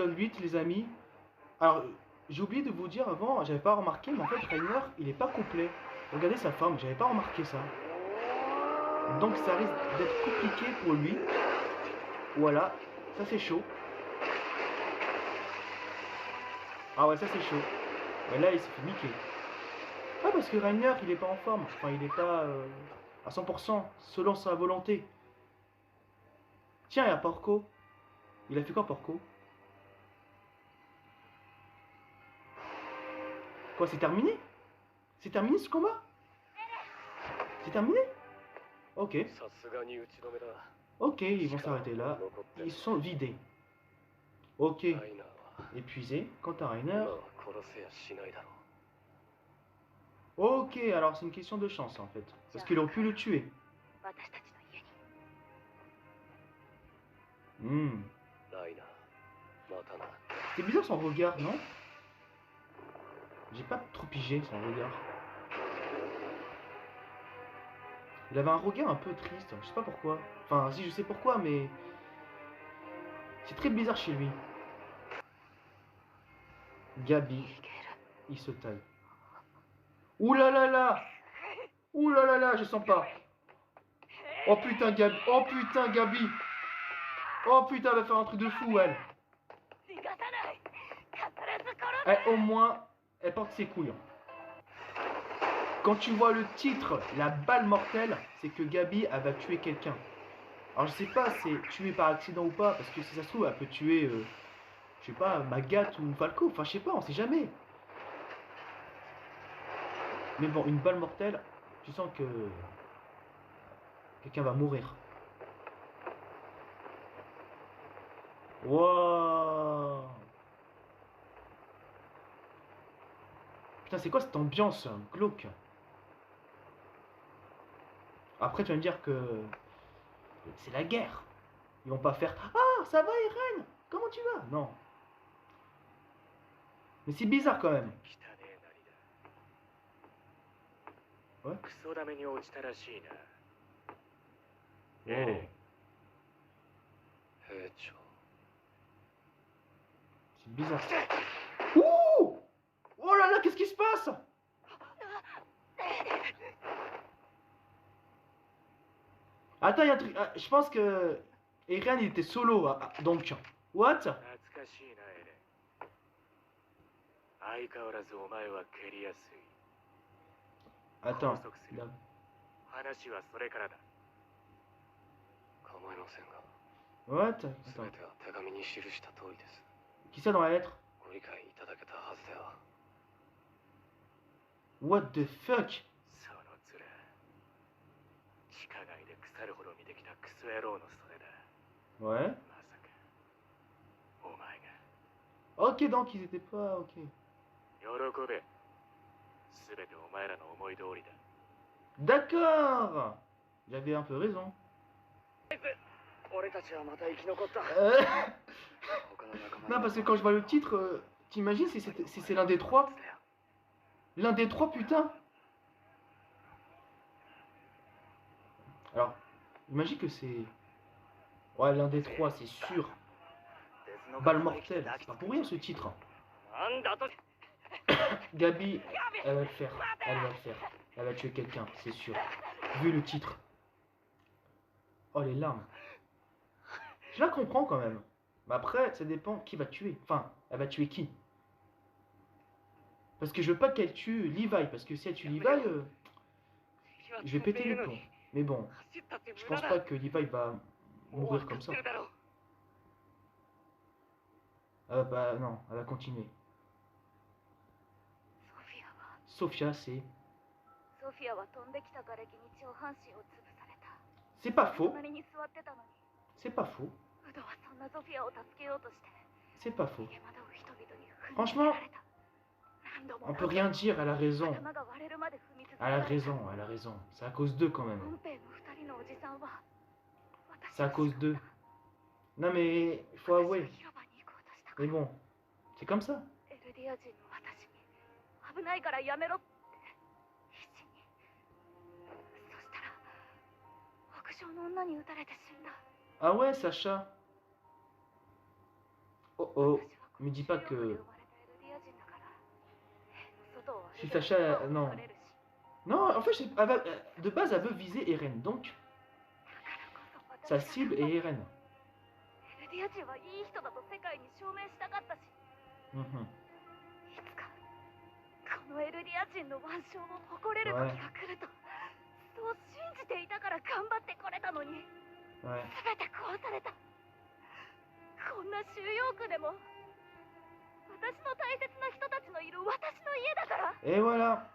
épisode 8, les amis. Alors, j'ai oublié de vous dire avant, j'avais pas remarqué, mais en fait, Rainer, il est pas complet. Regardez sa forme, j'avais pas remarqué ça. Donc, ça risque d'être compliqué pour lui. Voilà, ça c'est chaud. Ah ouais, ça c'est chaud. Mais là, il s'est fait niquer. Ah, parce que Rainer, il est pas en forme. Enfin, il est pas à 100%, selon sa volonté. Tiens, il y a Porco. Il a fait quoi, Porco? Quoi, c'est terminé? C'est terminé ce combat? C'est terminé? Ok. Ok, ils vont s'arrêter là. Ils sont vidés. Ok. Épuisé. Quant à Rainer... Ok, alors c'est une question de chance en fait. Parce qu'il aurait pu le tuer. Hmm. C'était bizarre son regard, non? J'ai pas trop pigé son regard. Il avait un regard un peu triste, je sais pas pourquoi. Enfin, si je sais pourquoi, mais... C'est très bizarre chez lui. Gabi, il se taille. Ouh là là là! Ouh là là là, je sens pas. Oh putain, Gabi. Oh putain, Gabi. Oh putain, elle va faire un truc de fou, elle. Au moins, elle porte ses couilles. Quand tu vois le titre, la balle mortelle, c'est que Gabi, elle va tuer quelqu'un. Alors je sais pas si c'est tué par accident ou pas, parce que si ça se trouve, elle peut tuer, je sais pas, Magat ou Falco. Enfin, je sais pas, on sait jamais. Mais bon, une balle mortelle, tu sens que quelqu'un va mourir. Wow. Putain, c'est quoi cette ambiance glauque? Après, tu vas me dire que c'est la guerre. Ils vont pas faire Ah, ça va, Eren? Comment tu vas? Non. Mais c'est bizarre quand même. Ouais. Oh. C'est bizarre. Ouh! Oh là là, qu'est-ce qui se passe? Attends, il y a un truc. Je pense que Eren il était solo. Donc, what? Attends. Là. What? Attends. Qui ça dans la lettre? What the fuck? Ouais. Ok, donc ils étaient pas. Ok. D'accord! J'avais un peu raison. Non, parce que quand je vois le titre, t'imagines si c'est l'un des trois? L'un des trois, putain! Alors, imagine que c'est... Ouais, l'un des trois, c'est sûr. Balle mortelle. C'est pas pour rien ce titre. Gabi, elle va le faire. Elle va le faire. Elle va tuer quelqu'un, c'est sûr. Vu le titre. Oh, les larmes. Je la comprends quand même. Mais après, ça dépend qui va tuer. Enfin, elle va tuer qui? Parce que je veux pas qu'elle tue Levi. Parce que si elle tue Levi, je vais péter les plombs. Mais bon, je pense pas que Levi va mourir comme ça. Bah non, elle va continuer. Sophia, c'est... C'est pas faux. C'est pas faux. C'est pas faux. Franchement, on peut rien dire, elle a raison. Elle a raison, elle a raison. C'est à cause d'eux quand même. C'est à cause d'eux. Non mais, il faut avouer. Mais bon, c'est comme ça. Ah ouais, Sacha. Oh oh. Me dis pas que... Si Sacha... non. Non, en fait, de base, elle veut viser Eren. Donc, sa cible est Eren. Mhm. このエルディア人の腕章を誇れる時が来ると、そう信じていたから頑張ってこれたのに、全て壊された。こんな収容区でも私の大切な人たちのいる私の家だから。Et voilà.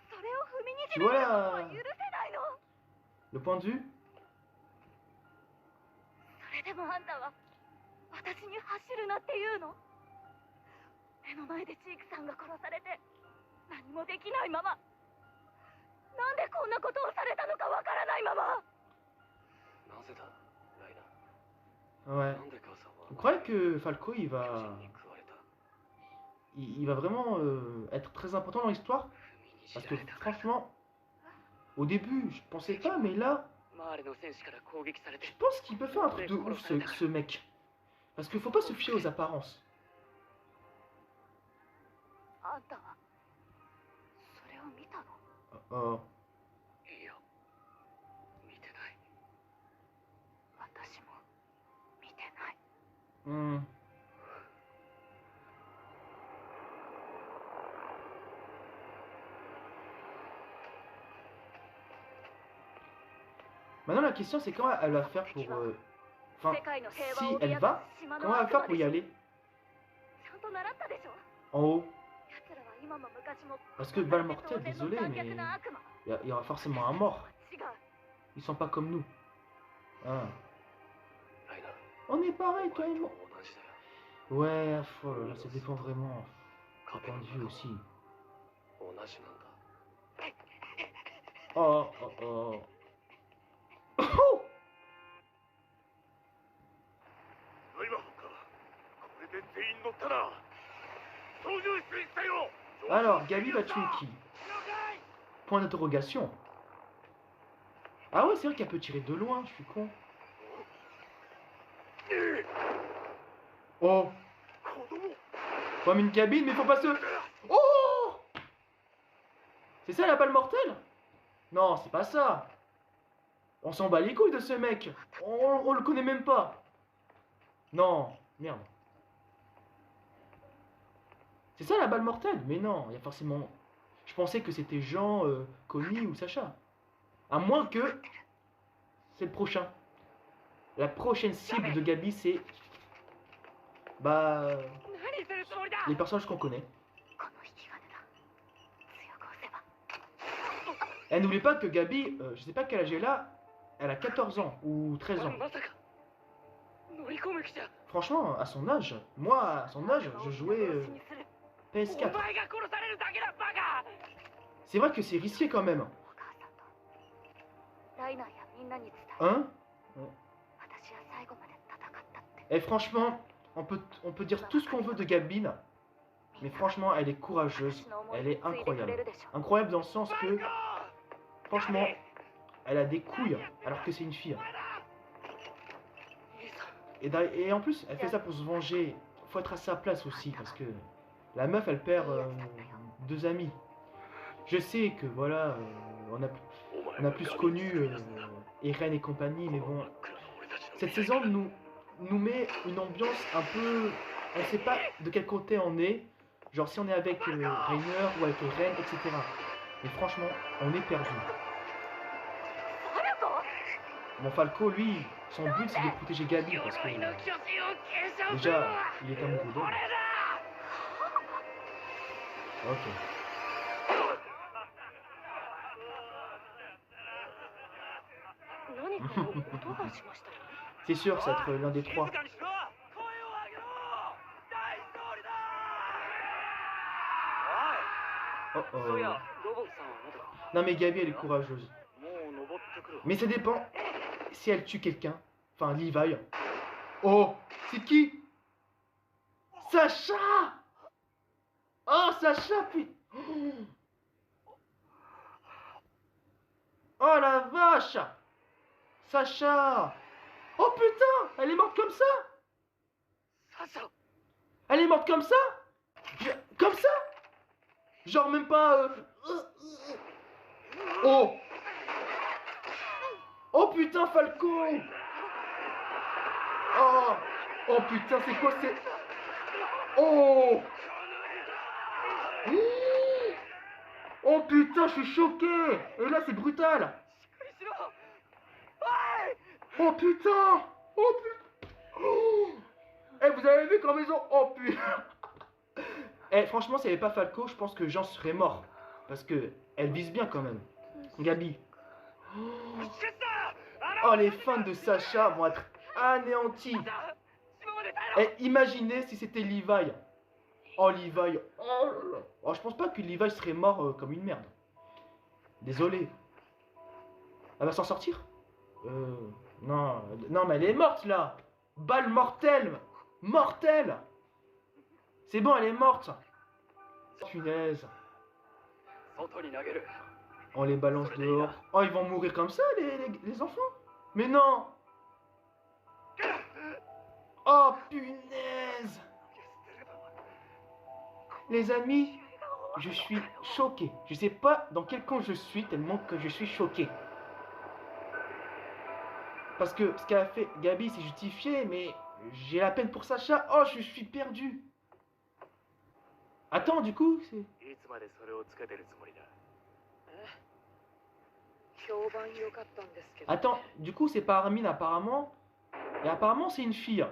それを踏みにじめることは許せないの。 Le point de vue. それでもあんたは私に走るなって言うの？目の前でジークさんが殺されて何もできないまま、なんでこんなことをされたのかわからないまま。なぜだ、ライナ。 Ouais. Vous croyez que Falco, il va vraiment être très important dans l'histoire? Parce que franchement, au début, je pensais pas, mais là, je pense qu'il peut faire un truc de ouf, ce mec. Parce qu'il faut pas se fier aux apparences. Oh. Hmm. Maintenant, la question, c'est comment elle va faire pour... Enfin, si elle va, comment elle va faire pour y aller? En haut. Parce que balle mortelle, désolé, mais il y aura forcément un mort. Ils sont pas comme nous. Ah. On est pareil, toi et moi. Ouais, oh là là, ça dépend vraiment. Du point de vue aussi. Oh, oh, oh. Oh! Alors, Gabi va tuer qui? Point d'interrogation. Ah ouais, c'est vrai qu'elle peut tirer de loin, je suis con. Oh! Comme une cabine, mais faut pas se... Oh! C'est ça la balle mortelle? Non, c'est pas ça. On s'en bat les couilles de ce mec. On le connaît même pas. Non, merde. C'est ça la balle mortelle? Mais non, il y a forcément... Je pensais que c'était Jean, Connie ou Sacha. À moins que... C'est le prochain. La prochaine cible de Gabi, c'est... Bah... Les personnages qu'on connaît. Et n'oubliez pas que Gabi, je sais pas quel âge elle a, elle a 14 ans ou 13 ans. Franchement, à son âge, moi, à son âge, je jouais PS4. C'est vrai que c'est risqué quand même. Hein? Et franchement, on peut dire tout ce qu'on veut de Gabine, mais franchement, elle est courageuse, elle est incroyable. Incroyable dans le sens que, franchement, elle a des couilles, alors que c'est une fille. Et en plus, elle fait ça pour se venger. Faut être à sa place aussi, parce que la meuf, elle perd 2 amis. Je sais que, voilà, on a plus connu Eren et compagnie, mais bon, cette saison nous met une ambiance un peu... On sait pas de quel côté on est, genre si on est avec Reiner ou avec Eren, etc. Mais franchement, on est perdu. Bon, Falco, lui, son but c'est de protéger Gabi parce que déjà, il est amoureux d'elle. Ok. C'est sûr, ça va être l'un des 3. Oh oh. Non mais Gabi, elle est courageuse. Mais ça dépend si elle tue quelqu'un. Enfin, Levi. Oh, c'est qui? Sacha! Oh, Sacha, putain! Oh la vache! Sacha! Oh putain! Elle est morte comme ça? Elle est morte comme ça? Comme ça? Genre même pas... Oh! Oh putain, Falco! Oh! Oh putain, c'est quoi c'est... Oh! Oh putain, je suis choqué! Et là, c'est brutal! Oh putain! Oh putain! Oh. Eh, vous avez vu quand ils ont... Oh putain! Eh, franchement, s'il n'y avait pas Falco, je pense que Jean serait mort. Parce que elle vise bien quand même. Gabi. Oh, les fans de Sacha vont être anéantis. Eh, imaginez si c'était Levi. Oh, Levi. Oh, là là. Oh, je pense pas que Levi serait mort comme une merde. Désolé. Elle va s'en sortir? Non. Non, mais elle est morte là. Balle mortelle. Mortelle. C'est bon, elle est morte. Punaise. On les balance dehors. Oh, ils vont mourir comme ça, les enfants? Mais non. Oh, punaise. Les amis, je suis choqué. Je sais pas dans quel camp je suis, tellement que je suis choqué. Parce que ce qu'a fait Gabi, c'est justifié, mais j'ai la peine pour Sacha. Oh, je suis perdu. Attends, du coup, c'est... Attends, du coup, c'est pas Armin apparemment. Et apparemment, c'est une fille.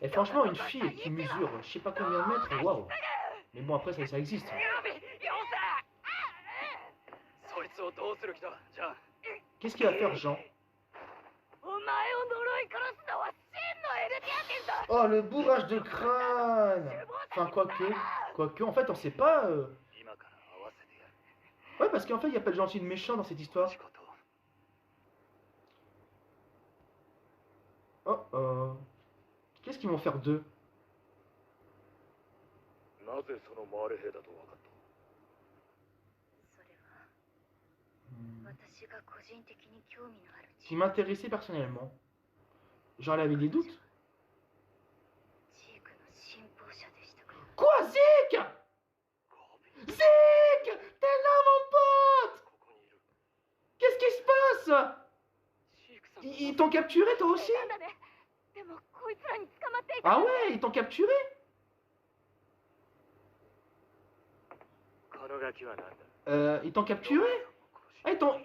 Et franchement, une fille qui mesure je sais pas combien de mètres, waouh. Mais bon, après, ça existe. Qu'est-ce qu'il va faire, Jean? Oh, le bourrage de crâne. Enfin, quoique, en fait, on sait pas... Ouais, parce qu'en fait, il n'y a pas de gentil et de méchant dans cette histoire. Oh, qu'est-ce qu'ils vont faire d'eux? Qui m'intéressait personnellement. Genre, elle avait des doutes. Quoi, Zeke? Zeke! T'es là, mon pote! Qu'est-ce qui se passe? Ils t'ont capturé, toi aussi? Ah ouais, ils t'ont capturé? Ils t'ont capturé? Ah, ils t'ont...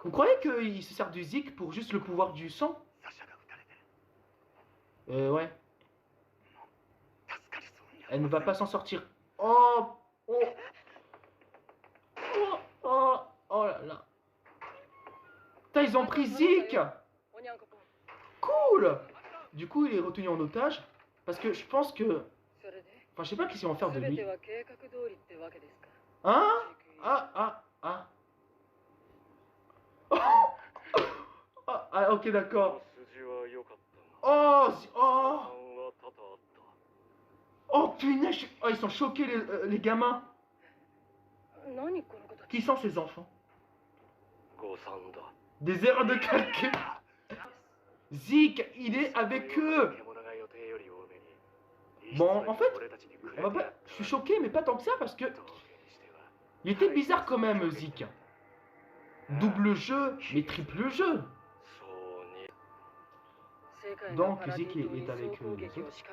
Vous croyez qu'ils se servent du Zeke pour juste le pouvoir du sang? Ouais. Elle ne va pas s'en sortir. Oh, oh, oh, oh, oh là là. Putain, ils ont pris Zeke. Cool. Du coup, il est retenu en otage. Parce que je pense que... Enfin, je sais pas qu'est-ce qu'ils vont faire de lui. Hein? Ah. Ah, ok, d'accord. Oh, punaise. Oh, ils sont choqués, les gamins. Qui sont ces enfants? Des erreurs de calcul. Zeke, il est avec eux. Bon, en fait, je suis choqué, mais pas tant que ça, parce que... Il était bizarre quand même, Zeke. Double jeu, mais triple jeu. Donc, Zeke est avec les autres.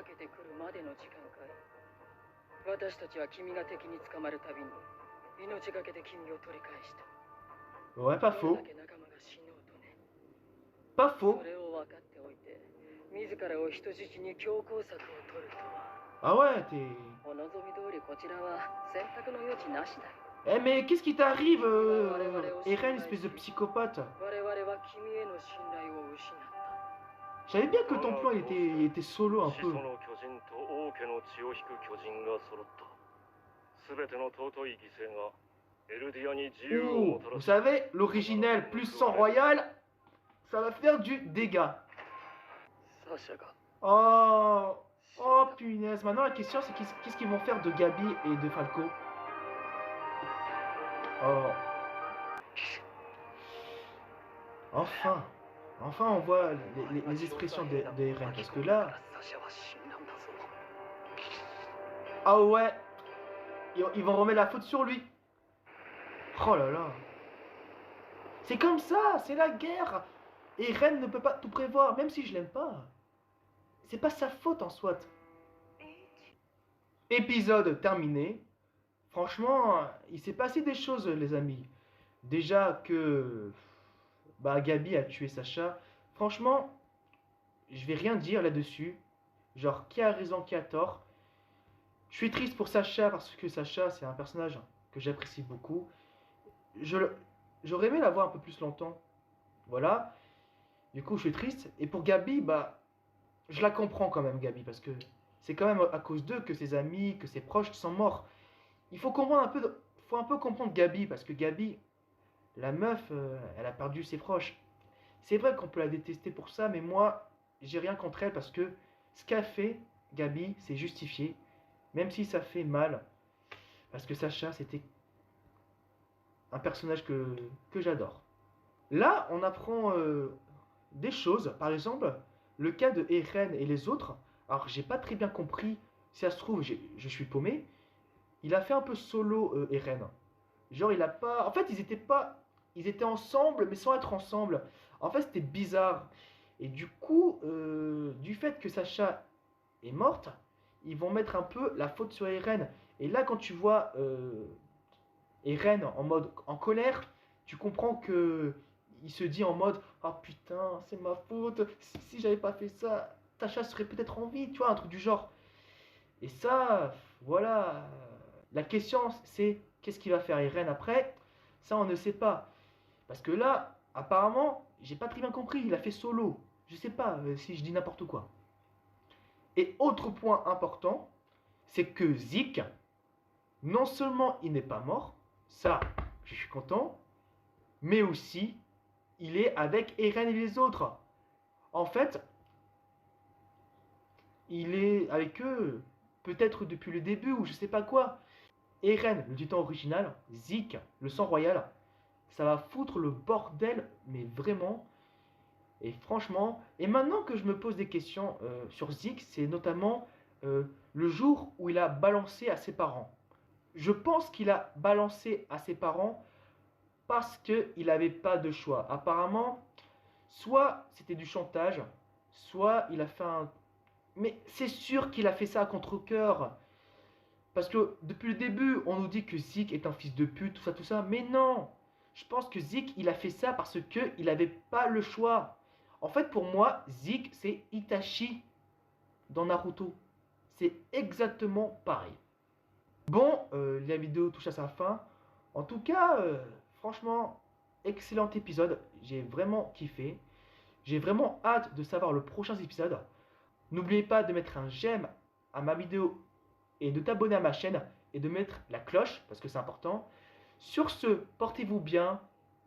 Ouais, pas faux. Pas faux. Ah ouais, t'es... Eh mais qu'est-ce qui t'arrive, Eren, espèce de psychopathe? Je savais bien que ton plan il était solo un peu. Ouh, vous savez, l'originel plus sang royal, ça va faire du dégât. Oh, oh punaise. Maintenant la question c'est qu'est-ce qu'ils vont faire de Gabi et de Falco? Oh. Enfin, enfin on voit les expressions de Eren. Parce que là, ah ouais, ils vont remettre la faute sur lui. Oh là là. C'est comme ça, c'est la guerre. Et Eren ne peut pas tout prévoir, même si je l'aime pas. C'est pas sa faute en soi. Épisode terminé. Franchement, il s'est passé des choses, les amis. Déjà que Gabi a tué Sacha. Franchement, je vais rien dire là-dessus. Genre, qui a raison, qui a tort. Je suis triste pour Sacha parce que Sacha, c'est un personnage que j'apprécie beaucoup. J'aurais aimé la voir un peu plus longtemps. Voilà. Du coup, je suis triste. Et pour Gabi, je la comprends quand même, Gabi, parce que c'est quand même à cause d'eux que ses amis, que ses proches sont morts. Il faut comprendre faut un peu comprendre Gabi, parce que Gabi, la meuf, elle a perdu ses proches. C'est vrai qu'on peut la détester pour ça, mais moi, j'ai rien contre elle parce que ce qu'a fait Gabi, c'est justifié, même si ça fait mal. Parce que Sacha, c'était un personnage que j'adore. Là, on apprend des choses. Par exemple, le cas de Eren et les autres. Alors, j'ai pas très bien compris. Si ça se trouve, je suis paumé. Il a fait un peu solo Eren. Genre, il a pas. En fait, ils étaient pas. Ils étaient ensemble, mais sans être ensemble. En fait, c'était bizarre. Et du coup, du fait que Sacha est morte, ils vont mettre un peu la faute sur Eren. Et là, quand tu vois Eren en mode en colère, tu comprends que il se dit en mode oh putain, c'est ma faute. Si j'avais pas fait ça, Sacha serait peut-être en vie, tu vois, un truc du genre. Et ça, voilà. La question, c'est qu'est-ce qu'il va faire Eren après? Ça, on ne sait pas. Parce que là, apparemment, j'ai pas très bien compris. Il a fait solo. Je sais pas si je dis n'importe quoi. Et autre point important, c'est que Zeke, non seulement il n'est pas mort, ça, je suis content, mais aussi, il est avec Eren et les autres. En fait, il est avec eux, peut-être depuis le début ou je sais pas quoi. Eren, le titan original, Zeke, le sang royal, ça va foutre le bordel, mais vraiment. Et franchement, et maintenant que je me pose des questions sur Zeke, c'est notamment le jour où il a balancé à ses parents. Je pense qu'il a balancé à ses parents parce qu'il n'avait pas de choix. Apparemment, soit c'était du chantage, soit il a fait un... Mais c'est sûr qu'il a fait ça à contre-cœur. Parce que depuis le début, on nous dit que Zeke est un fils de pute, tout ça. Mais non, je pense que Zeke, il a fait ça parce qu'il n'avait pas le choix. En fait, pour moi, Zeke, c'est Itachi dans Naruto. C'est exactement pareil. Bon, la vidéo touche à sa fin. En tout cas, franchement, excellent épisode. J'ai vraiment kiffé. J'ai vraiment hâte de savoir le prochain épisode. N'oubliez pas de mettre un j'aime à ma vidéo et de t'abonner à ma chaîne et de mettre la cloche parce que c'est important. Sur ce, portez-vous bien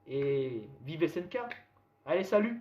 et vive SNK. Allez, salut!